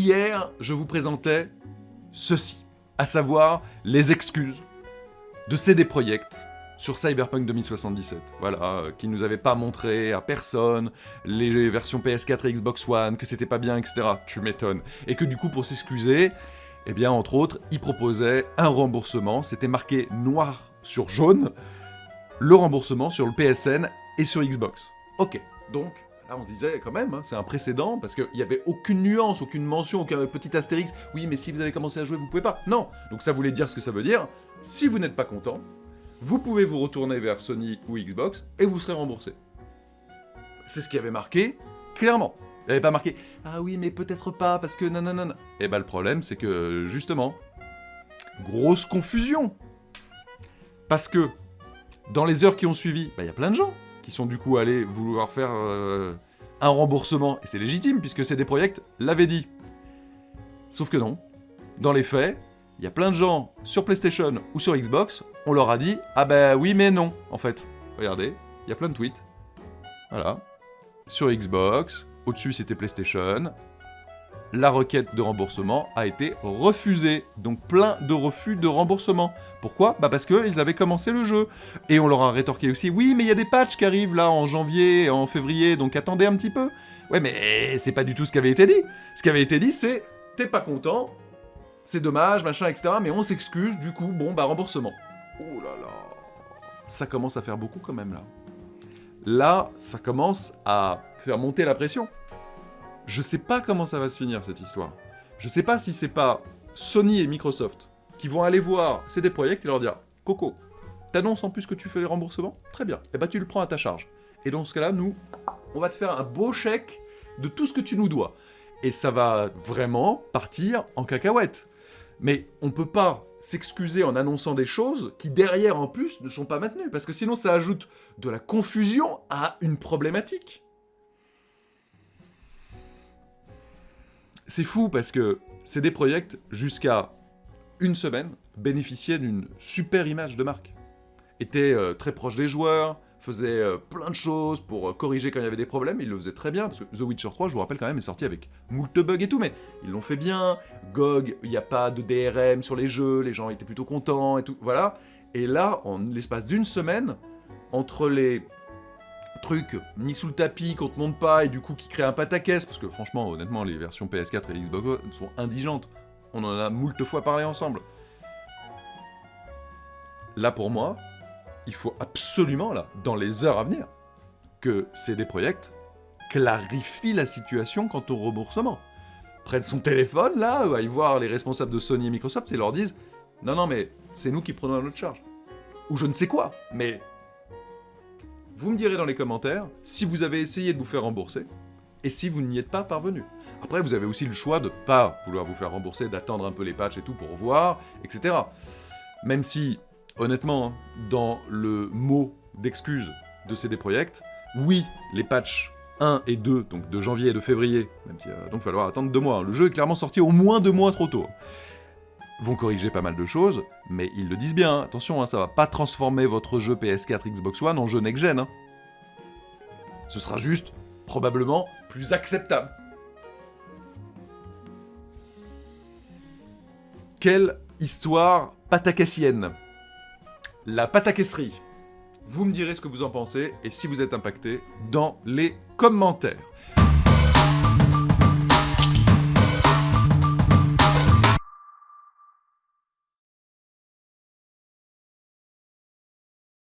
Hier, je vous présentais ceci, à savoir les excuses de CD Projekt sur Cyberpunk 2077, voilà, qui nous avait pas montré à personne les versions PS4 et Xbox One, que c'était pas bien, etc. Tu m'étonnes. Et que du coup, pour s'excuser, eh bien, entre autres, il proposait un remboursement, c'était marqué noir sur jaune, le remboursement sur le PSN et sur Xbox. Ok, donc, là on se disait quand même, hein, c'est un précédent, parce qu'il n'y avait aucune nuance, aucune mention, aucun petit astérix, oui mais si vous avez commencé à jouer, vous pouvez pas. Non, donc ça voulait dire ce que ça veut dire, si vous n'êtes pas content, vous pouvez vous retourner vers Sony ou Xbox, et vous serez remboursé. C'est ce qui avait marqué, clairement. Il n'y avait pas marqué, ah oui mais peut-être pas, parce que nanana. Et bah le problème c'est que, justement, grosse confusion. Parce que, dans les heures qui ont suivi, il y a plein de gens qui sont du coup allés vouloir faire un remboursement, et c'est légitime, puisque CD Projekt l'avait dit. Sauf que non. Dans les faits, il y a plein de gens sur PlayStation ou sur Xbox, on leur a dit « Ah bah oui mais non », en fait. Regardez, il y a plein de tweets. Voilà. Sur Xbox, au-dessus c'était PlayStation. La requête de remboursement a été refusée. Donc plein de refus de remboursement. Pourquoi ? Bah parce qu'ils avaient commencé le jeu. Et on leur a rétorqué aussi, oui mais il y a des patchs qui arrivent là en janvier, en février, donc attendez un petit peu. Ouais mais c'est pas du tout ce qui avait été dit. Ce qui avait été dit c'est, t'es pas content, c'est dommage, machin, etc. Mais on s'excuse, du coup, bon bah remboursement. Oh là là. Ça commence à faire beaucoup quand même là. Là, ça commence à faire monter la pression. Je sais pas comment ça va se finir, cette histoire. Je sais pas si c'est pas Sony et Microsoft qui vont aller voir CD Projekt et leur dire « Coco, t'annonces en plus que tu fais les remboursements ? Très bien. Et bah tu le prends à ta charge. Et dans ce cas-là, nous, on va te faire un beau chèque de tout ce que tu nous dois. » Et ça va vraiment partir en cacahuète. Mais on peut pas s'excuser en annonçant des choses qui, derrière, en plus, ne sont pas maintenues. Parce que sinon, ça ajoute de la confusion à une problématique. C'est fou parce que CD Projekt, jusqu'à une semaine, bénéficiait d'une super image de marque. Était très proche des joueurs, faisait plein de choses pour corriger quand il y avait des problèmes, il le faisait très bien, parce que The Witcher 3, je vous rappelle quand même, est sorti avec moult bugs et tout, mais ils l'ont fait bien. GOG, il n'y a pas de DRM sur les jeux, les gens étaient plutôt contents et tout, voilà. Et là, en l'espace d'une semaine, entre les trucs mis sous le tapis qu'on te montre pas et du coup qui crée un pataquès, parce que franchement, honnêtement, les versions PS4 et Xbox One sont indigentes. On en a moult fois parlé ensemble. Là, pour moi, il faut absolument, là, dans les heures à venir, que CD Projekt clarifie la situation quant au remboursement. Prenne son téléphone, là, aille voir les responsables de Sony et Microsoft et leur disent « Non, non, mais c'est nous qui prenons à notre charge. » Ou je ne sais quoi, mais... Vous me direz dans les commentaires si vous avez essayé de vous faire rembourser et si vous n'y êtes pas parvenu. Après, vous avez aussi le choix de pas vouloir vous faire rembourser, d'attendre un peu les patchs et tout pour voir, etc. Même si, honnêtement, hein, dans le mot d'excuse de CD Projekt, oui, les patchs 1 et 2, donc de janvier et de février, même si donc il va falloir attendre 2 mois, hein, le jeu est clairement sorti au moins 2 mois trop tôt, vont corriger pas mal de choses, mais ils le disent bien, hein. Attention, hein, ça va pas transformer votre jeu PS4 Xbox One en jeu next-gen. Hein. Ce sera juste, probablement, plus acceptable. Quelle histoire patacassienne. La patacesserie. Vous me direz ce que vous en pensez, et si vous êtes impacté, dans les commentaires.